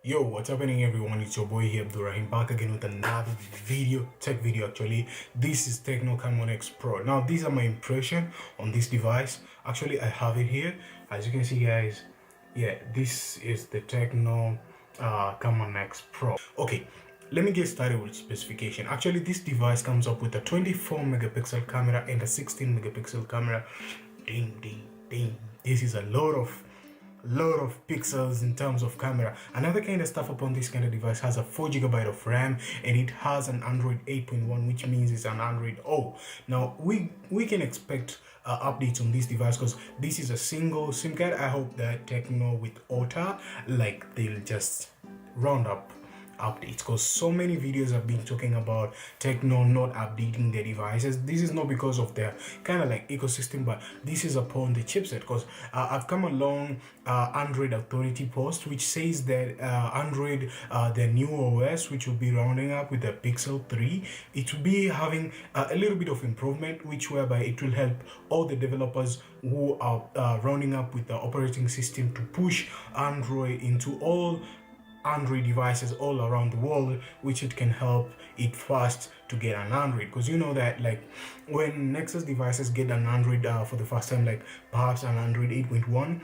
Yo, what's happening everyone? It's your boy here, Abdurrahim, back again with another tech video actually. This is Tecno Camon X Pro. Now, these are my impression on this device. Actually, I have it here. As you can see, guys, yeah, this is the Tecno Camon X Pro. Okay, let me get started with specification. Actually, this device comes up with a 24 megapixel camera and a 16 megapixel camera. Ding, ding, ding. This is a lot of pixels in terms of camera. Another kind of stuff upon this kind of device has a 4 GB of RAM, and it has an Android 8.1, which means it's an Android O. Now we can expect updates on this device because this is a single SIM card. I hope that Tecno with OTA, like, they'll just round up updates, because so many videos have been talking about Tecno not updating their devices. This is not because of their kind of like ecosystem, but this is upon the chipset, because I've come along Android Authority post which says that Android, their new OS, which will be rounding up with the Pixel 3, it will be having a little bit of improvement, which whereby it will help all the developers who are rounding up with the operating system to push Android into all Android devices all around the world, which it can help it fast to get an Android. Because you know that, like, when Nexus devices get an Android for the first time, like perhaps an Android 8.1,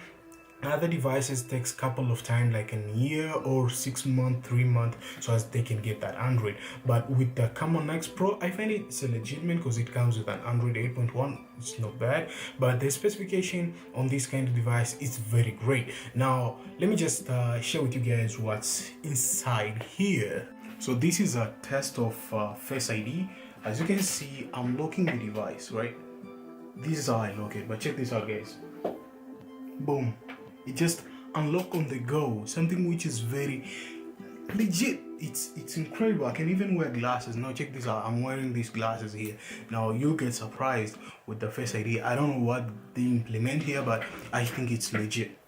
other devices takes couple of time, like a year or 6 months, 3 months, so as they can get that Android. But with the Camon X Pro, I find it's a legitimate because it comes with an Android 8.1. It's not bad, but the specification on this kind of device is very great. Now let me just share with you guys what's inside here. So this is a test of Face ID. As you can see, I'm locking the device, right? This is how I lock it, but check this out, guys. Boom. It just unlock on the go, something which is very legit. It's incredible. I can even wear glasses. Now check this out. I'm wearing these glasses here. Now you'll get surprised with the Face ID. I don't know what they implement here, but I think it's legit.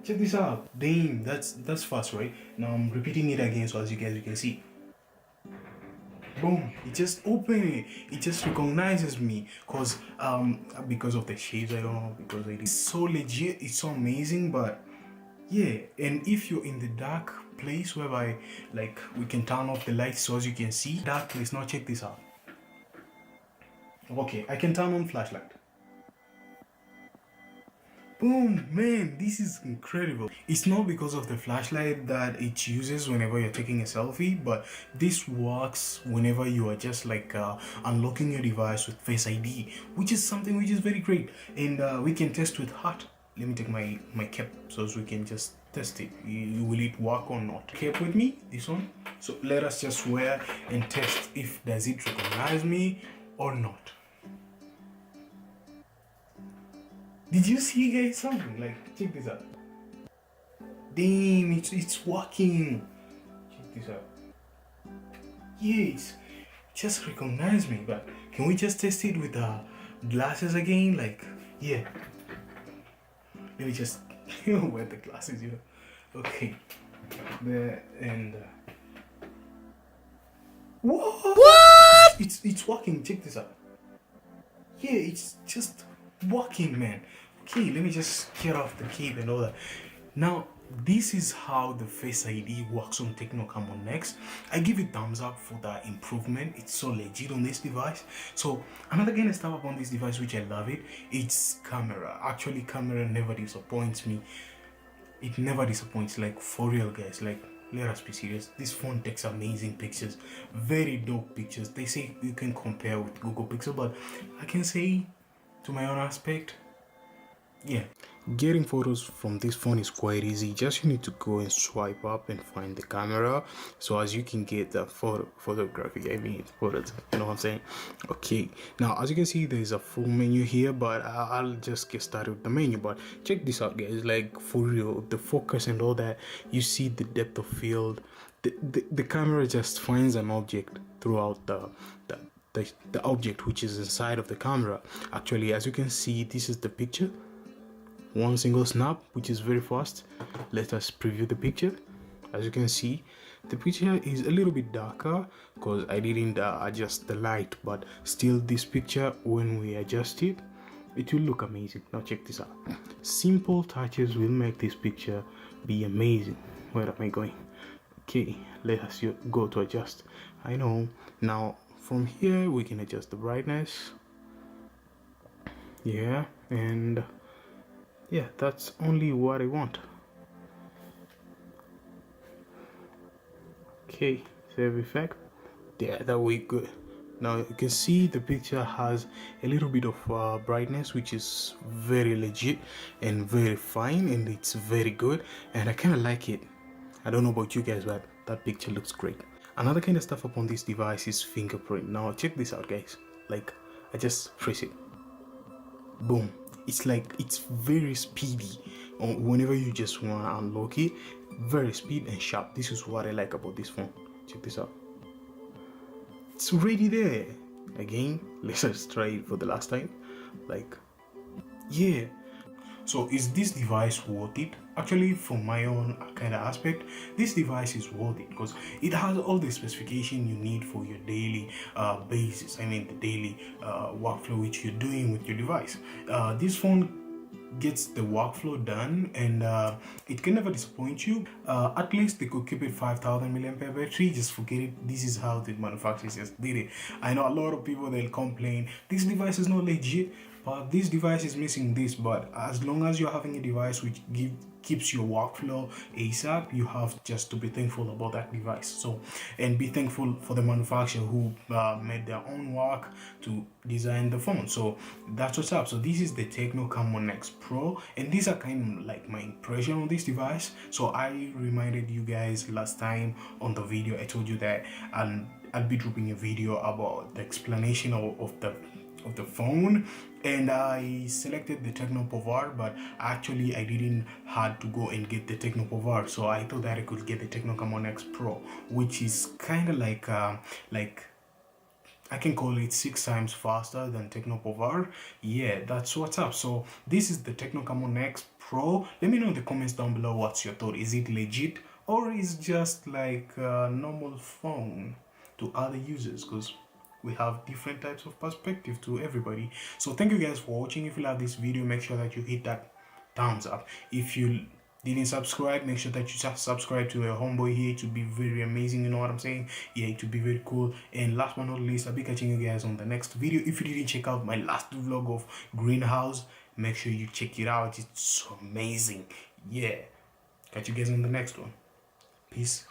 Check this out. Damn, that's fast, right? Now I'm repeating it again, so as you guys can see. Boom, it just opened it just recognizes me because of the shades. I don't know, because it's so legit, it's so amazing. But yeah, and if you're in the dark place whereby, like, we can turn off the lights, so as you can see, dark place. Now check this out. Okay, I can turn on flashlight. Boom, man, this is incredible. It's not because of the flashlight that it uses whenever you're taking a selfie, but this works whenever you are just like unlocking your device with Face ID, which is something which is very great. And we can test with heart. Let me take my cap so we can just test it. Will it work or not? Cap with me, this one. So let us just wear and test if does it recognize me or not. Did you see, guys, something? Like, check this out. Damn, it's working. Check this out. Yeah, it's just recognized me. But can we just test it with glasses again? Like, yeah. Let me just wear the glasses, you know. Okay. There and what? It's working. Check this out. Yeah, it's just working, man. Okay, let me just get off the cape and all that. Now, this is how the Face ID works on Tecno Camon X. I give it thumbs up for that improvement. It's so legit on this device. So another kind of stuff upon this device which I love it's camera. Actually, camera never disappoints me. It never disappoints, like, for real, guys. Like, let us be serious. This phone takes amazing pictures, very dope pictures. They say you can compare with Google Pixel, but I can say, to my own aspect, yeah, getting photos from this phone is quite easy. Just you need to go and swipe up and find the camera, so as you can get the photography. I mean, photos, you know what I'm saying? Okay, now as you can see, there's a full menu here, but I'll just get started with the menu. But check this out, guys. Like, for real, the focus and all that, you see the depth of field. The camera just finds an object throughout the object which is inside of the camera. Actually, as you can see, this is the picture. One single snap, which is very fast. Let us preview the picture. As you can see, the picture is a little bit darker because I didn't adjust the light, but still, this picture, when we adjust it, it will look amazing. Now check this out. Simple touches will make this picture be amazing. Where am I going? Okay, let us go to adjust. I know. Now from here we can adjust the brightness. Yeah, and yeah, that's only what I want. Okay, save effect. Yeah, that way good. Now you can see the picture has a little bit of brightness, which is very legit and very fine, and it's very good, and I kind of like it. I don't know about you guys, but that picture looks great. Another kind of stuff upon this device is fingerprint. Now check this out, guys. Like, I just press it, boom. It's like, it's very speedy whenever you just want to unlock it. Very speed and sharp. This is what I like about this phone. Check this out, it's already there. Again, let's just try it for the last time. Like, yeah. So is this device worth it? Actually, from my own kind of aspect, this device is worth it because it has all the specification you need for your daily basis. I mean, the daily workflow which you're doing with your device. This phone gets the workflow done, and it can never disappoint you. At least they could keep it 5000 milliampere battery. Just forget it. This is how the manufacturers just did it. I know a lot of people, they'll complain this device is not legit, but this device is missing this. But as long as you're having a device which keeps your workflow ASAP, you have just to be thankful about that device. So, and be thankful for the manufacturer who made their own work to design the phone. So that's what's up. So this is the Tecno Camon X Pro, and these are kind of like my impression on this device. So I reminded you guys last time on the video, I told you that I'll be dropping a video about the explanation of the phone, and I selected the Tecno Povar, but actually I didn't had to go and get the Tecno Povar, so I thought that I could get the Tecno Camon X Pro, which is kind of like I can call it 6 times faster than Tecno Povar. Yeah, that's what's up. So this is the Tecno Camon X Pro. Let me know in the comments down below what's your thought. Is it legit, or is just like a normal phone to other users? Because we have different types of perspective to everybody. So thank you guys for watching. If you love this video, make sure that you hit that thumbs up. If you didn't subscribe, make sure that you subscribe to a homeboy here. It would be very amazing, you know what I'm saying? Yeah, it would be very cool. And last but not least, I'll be catching you guys on the next video. If you didn't check out my last vlog of greenhouse, make sure you check it out. It's so amazing. Yeah, catch you guys on the next one. Peace.